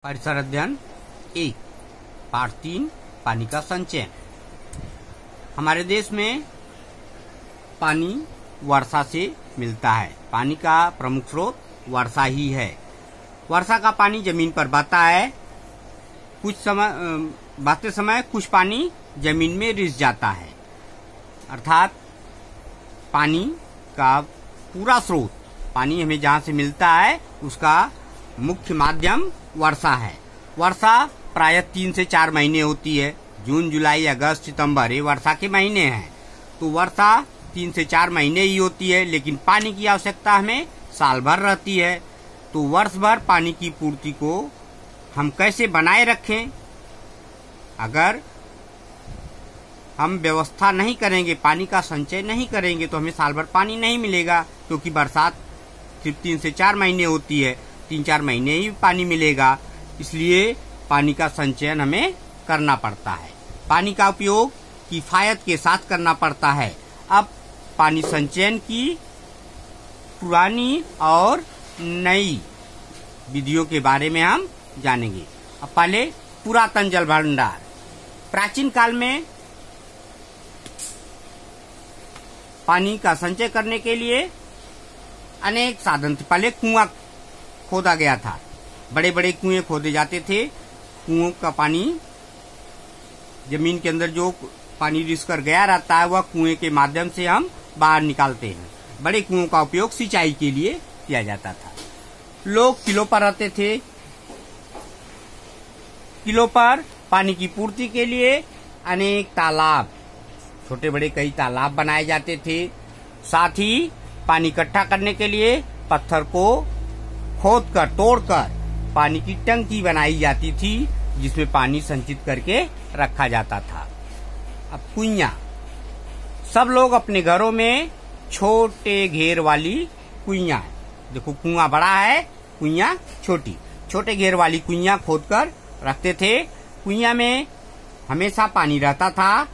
परिसर अध्ययन 1 पाठ 3 पानी का संचयन। हमारे देश में पानी वर्षा से मिलता है। पानी का प्रमुख स्रोत वर्षा ही है। वर्षा का पानी जमीन पर बहता है। बहते समय कुछ पानी जमीन में रिस जाता है, अर्थात पानी का पूरा स्रोत, पानी हमें जहाँ से मिलता है उसका मुख्य माध्यम वर्षा है। वर्षा प्रायः 3 से 4 महीने होती है। जून, जुलाई, अगस्त, सितंबर ये वर्षा के महीने हैं। तो वर्षा 3 से 4 महीने ही होती है, लेकिन पानी की आवश्यकता हमें साल भर रहती है। तो वर्ष भर पानी की पूर्ति को हम कैसे बनाए रखें? अगर हम व्यवस्था नहीं करेंगे, पानी का संचय नहीं करेंगे, तो हमें साल भर पानी नहीं मिलेगा, क्योंकि बरसात सिर्फ 3 से 4 महीने होती है। 3-4 महीने ही पानी मिलेगा। इसलिए पानी का संचयन हमें करना पड़ता है। पानी का उपयोग किफायत के साथ करना पड़ता है। अब पानी संचयन की पुरानी और नई विधियों के बारे में हम जानेंगे। अब पहले पुरातन जल भंडार। प्राचीन काल में पानी का संचय करने के लिए अनेक साधन थे। पहले कुआं खोदा गया था। बड़े बड़े कुएं खोदे जाते थे। कुओं का पानी, जमीन के अंदर जो पानी रिस कर गया रहता है, वह कुएं के माध्यम से हम बाहर निकालते हैं। बड़े कुओं का उपयोग सिंचाई के लिए किया जाता था। लोग किलों पर रहते थे। किलों पर पानी की पूर्ति के लिए अनेक तालाब, छोटे बड़े कई तालाब बनाए जाते थे। साथ ही पानी इकट्ठा करने के लिए पत्थर को खोदकर, तोड़कर पानी की टंकी बनाई जाती थी, जिसमें पानी संचित करके रखा जाता था। अब कुइयां, सब लोग अपने घरों में छोटे घेर वाली कुइयां, देखो कुआं बड़ा है, कुइयां छोटी, छोटे घेर वाली कुइयां खोदकर रखते थे। कुइयां में हमेशा पानी रहता था।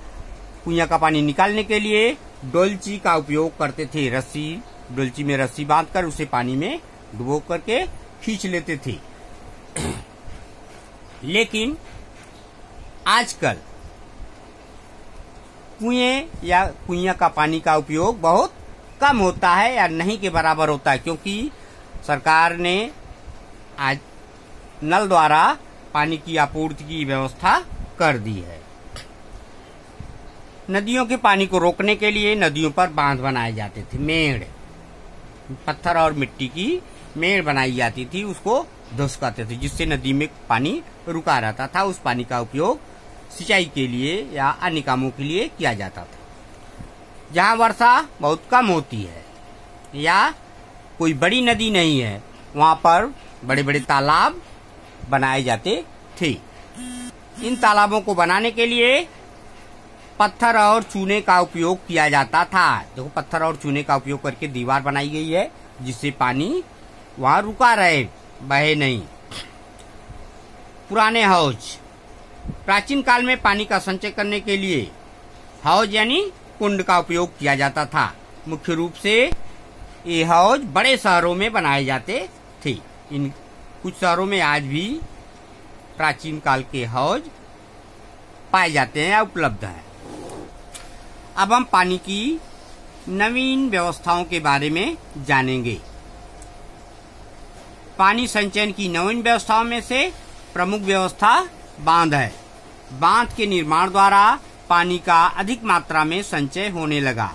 कुइयां का पानी निकालने के लिए डोलची का उपयोग करते थे। रस्सी, डोलची में रस्सी बांधकर उसे पानी में डुबो करके खींच लेते थे। लेकिन आजकल कुएं या कुइयां का पानी का उपयोग बहुत कम होता है या नहीं के बराबर होता है, क्योंकि सरकार ने आज नल द्वारा पानी की आपूर्ति की व्यवस्था कर दी है। नदियों के पानी को रोकने के लिए नदियों पर बांध बनाए जाते थे। मेड़, पत्थर और मिट्टी की मेड़ बनाई जाती थी, उसको धुसकाते थे, जिससे नदी में पानी रुका रहता था। उस पानी का उपयोग सिंचाई के लिए या अन्य कामों के लिए किया जाता था। जहाँ वर्षा बहुत कम होती है या कोई बड़ी नदी नहीं है, वहाँ पर बड़े बड़े तालाब बनाए जाते थे। इन तालाबों को बनाने के लिए पत्थर और चूने का उपयोग किया जाता था। देखो, पत्थर और चूने का उपयोग करके दीवार बनाई गई है, जिससे पानी वहां रुका रहे, बहे नहीं। पुराने हौज। प्राचीन काल में पानी का संचय करने के लिए हौज यानी कुंड का उपयोग किया जाता था। मुख्य रूप से ये हौज बड़े शहरों में बनाए जाते थे। इन कुछ शहरों में आज भी प्राचीन काल के हौज पाए जाते हैं या उपलब्ध हैं। अब हम पानी की नवीन व्यवस्थाओं के बारे में जानेंगे। पानी संचयन की नवीन व्यवस्थाओं में से प्रमुख व्यवस्था बांध है। बांध के निर्माण द्वारा पानी का अधिक मात्रा में संचय होने लगा।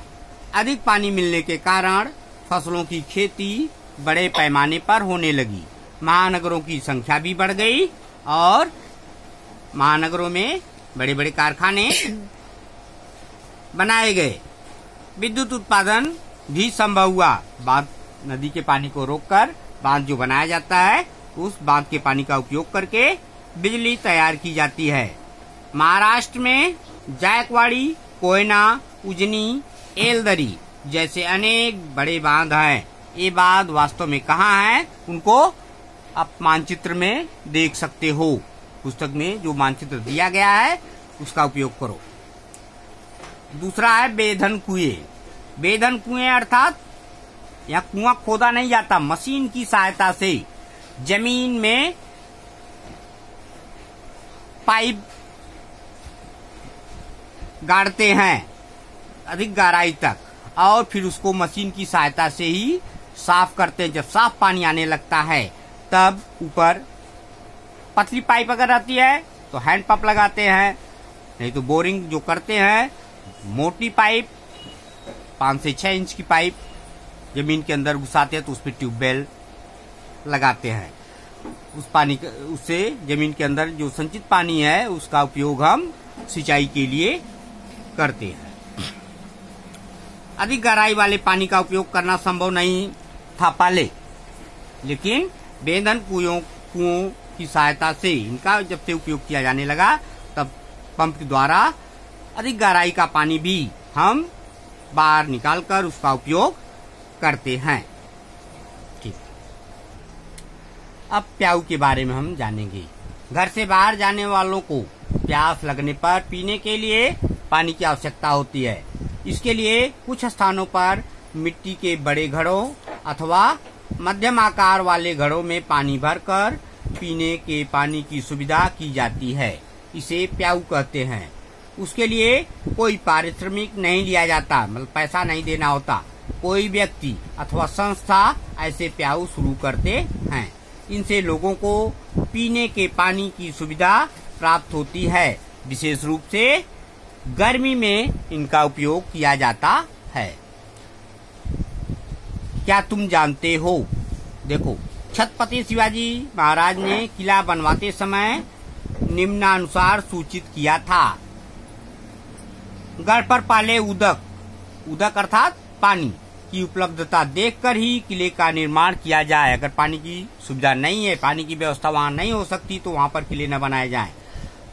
अधिक पानी मिलने के कारण फसलों की खेती बड़े पैमाने पर होने लगी। महानगरों की संख्या भी बढ़ गई और महानगरों में बड़े बड़े कारखाने बनाए गए। विद्युत उत्पादन भी संभव हुआ। बांध, नदी के पानी को रोककर बांध जो बनाया जाता है, उस बांध के पानी का उपयोग करके बिजली तैयार की जाती है। महाराष्ट्र में जायकवाड़ी, कोयना, उजनी, एलदरी जैसे अनेक बड़े बांध हैं। ये बांध वास्तव में कहाँ हैं, उनको आप मानचित्र में देख सकते हो। पुस्तक में जो मानचित्र दिया गया है उसका उपयोग करो। दूसरा है बेधन कुएं। बेधन कुएं अर्थात यहाँ कुआं खोदा नहीं जाता, मशीन की सहायता से जमीन में पाइप गाड़ते हैं अधिक गहराई तक और फिर उसको मशीन की सहायता से ही साफ करते हैं। जब साफ पानी आने लगता है तब ऊपर पतली पाइप अगर आती है तो हैंड पंप लगाते हैं, नहीं तो बोरिंग जो करते हैं मोटी पाइप 5 से 6 इंच की पाइप जमीन के अंदर घुसाते हैं तो उस पर ट्यूबवेल लगाते हैं। उस पानी उससे जमीन के अंदर जो संचित पानी है उसका उपयोग हम सिंचाई के लिए करते हैं। अधिक गहराई वाले पानी का उपयोग करना संभव नहीं था पहले, लेकिन बेधन कुओं की सहायता से इनका जब से उपयोग किया जाने लगा तब पंप के द्वारा अधिक गहराई का पानी भी हम बाहर निकालकर उसका उपयोग करते हैं। ठीक, अब प्याऊ के बारे में हम जानेंगे। घर से बाहर जाने वालों को प्यास लगने पर पीने के लिए पानी की आवश्यकता होती है। इसके लिए कुछ स्थानों पर मिट्टी के बड़े घड़ों अथवा मध्यम आकार वाले घड़ों में पानी भरकर पीने के पानी की सुविधा की जाती है। इसे प्याऊ कहते हैं। उसके लिए कोई पारिश्रमिक नहीं लिया जाता, मतलब पैसा नहीं देना होता। कोई व्यक्ति अथवा संस्था ऐसे प्याऊ शुरू करते हैं। इनसे लोगों को पीने के पानी की सुविधा प्राप्त होती है। विशेष रूप से गर्मी में इनका उपयोग किया जाता है। क्या तुम जानते हो? देखो, छत्रपति शिवाजी महाराज ने किला बनवाते समय निम्नानुसार सूचित किया था। गढ़ पर पहले उदक अर्थात पानी की उपलब्धता देखकर ही किले का निर्माण किया जाए। अगर पानी की सुविधा नहीं है, पानी की व्यवस्था वहां नहीं हो सकती तो वहां पर किले न बनाए जाएं।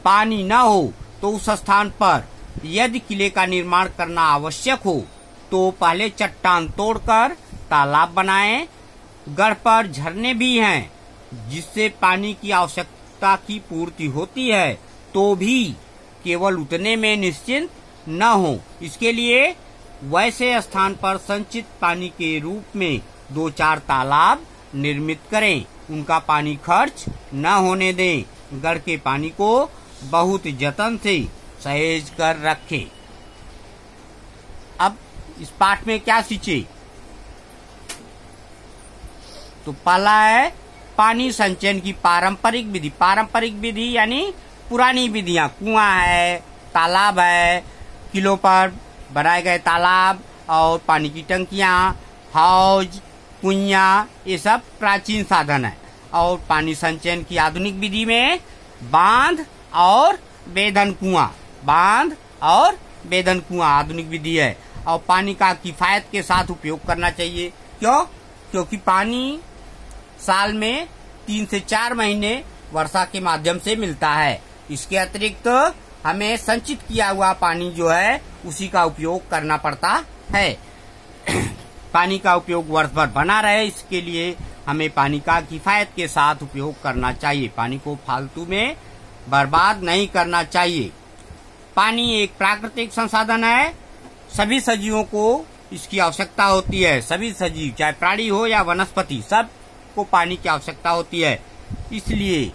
पानी न हो तो उस स्थान पर यदि किले का निर्माण करना आवश्यक हो तो पहले चट्टान तोड़कर तालाब बनाएं। गढ़ पर झरने भी हैं जिससे पानी की आवश्यकता की पूर्ति होती है, तो भी केवल उतने में निश्चिंत न हो। इसके लिए वैसे स्थान पर संचित पानी के रूप में 2-4 तालाब निर्मित करें। उनका पानी खर्च न होने दें। गढ़ के पानी को बहुत जतन से सहेज कर रखें। अब इस पाठ में क्या सीखे? तो पहला है पानी संचयन की पारंपरिक विधि। पारंपरिक विधि यानी पुरानी विधियां, कुआं है, तालाब है, किलों पर बनाए गए तालाब और पानी की टंकियां, हौज, कुइयां, ये सब प्राचीन साधन है। और पानी संचयन की आधुनिक विधि में बांध और बेधन कुआं आधुनिक विधि है। और पानी का किफायत के साथ उपयोग करना चाहिए। क्यों? क्योंकि पानी साल में 3 से 4 महीने वर्षा के माध्यम से मिलता है। इसके अतिरिक्त हमें संचित किया हुआ पानी जो है उसी का उपयोग करना पड़ता है। पानी का उपयोग वर्ष भर बना रहे, इसके लिए हमें पानी का किफायत के साथ उपयोग करना चाहिए। पानी को फालतू में बर्बाद नहीं करना चाहिए। पानी एक प्राकृतिक संसाधन है। सभी सजीवों को इसकी आवश्यकता होती है। सभी सजीव, चाहे प्राणी हो या वनस्पति, सब को पानी की आवश्यकता होती है। इसलिए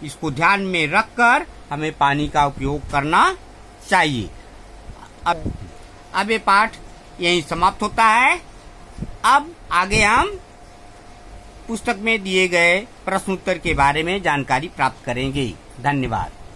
इसको ध्यान में रखकर हमें पानी का उपयोग करना चाहिए। अब ये पाठ यहीं समाप्त होता है। अब आगे हम पुस्तक में दिए गए प्रश्न उत्तर के बारे में जानकारी प्राप्त करेंगे। धन्यवाद।